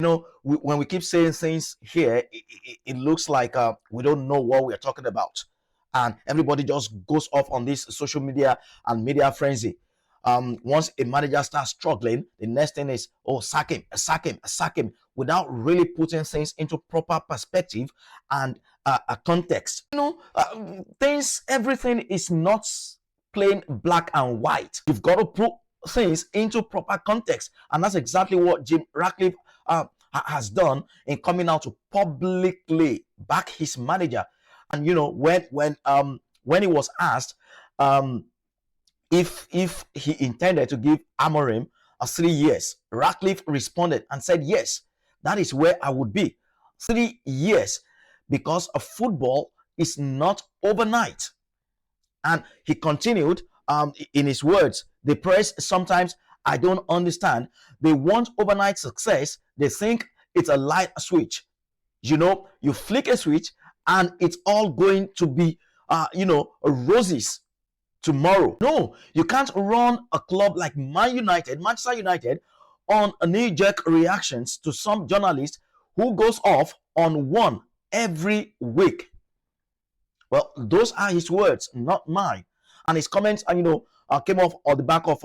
When we keep saying things here, it looks like we don't know what we are talking about, and everybody just goes off on this social media and media frenzy. Once a manager starts struggling, the next thing is, oh, sack him, sack him, sack him, without really putting things into proper perspective and a context. Things, everything is not plain black and white. You've got to put things into proper context, and that's exactly what Jim Ratcliffe has done in coming out to publicly back his manager. And when he was asked if he intended to give Amorim 3 years, Ratcliffe responded and said, yes, that is where I would be. 3 years, because of football is not overnight. And he continued in his words, the press sometimes, I don't understand. They want overnight success. They think it's a light switch. You flick a switch and it's all going to be, roses tomorrow. No, you can't run a club like Manchester United, on a knee-jerk reactions to some journalist who goes off on one every week. Well, those are his words, not mine. And his comments, came off on the back of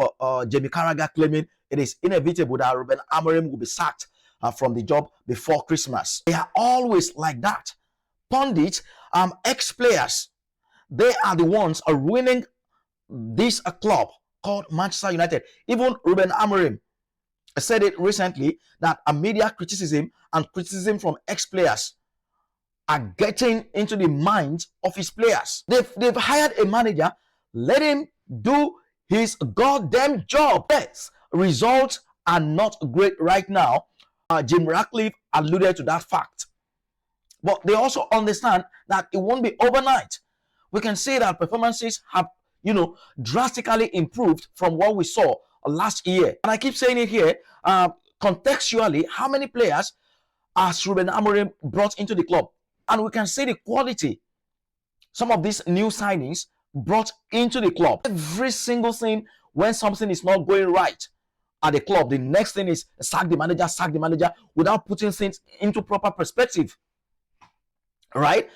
Jamie Carragher claiming it is inevitable that Ruben Amorim will be sacked from the job before Christmas. They are always like that. Pundits, ex-players, they are the ones ruining this club called Manchester United. Even Ruben Amorim said it recently that a media criticism and criticism from ex-players are getting into the minds of his players. They've hired a manager. Let him do his goddamn job. Yes, results are not great right now. Jim Ratcliffe alluded to that fact. But they also understand that it won't be overnight. We can say that performances have, drastically improved from what we saw last year. And I keep saying it here, contextually, how many players has Ruben Amorim brought into the club? And we can see the quality some of these new signings brought into the club. Every single thing, when something is not going right at the club, the next thing is sack the manager, without putting things into proper perspective. Right?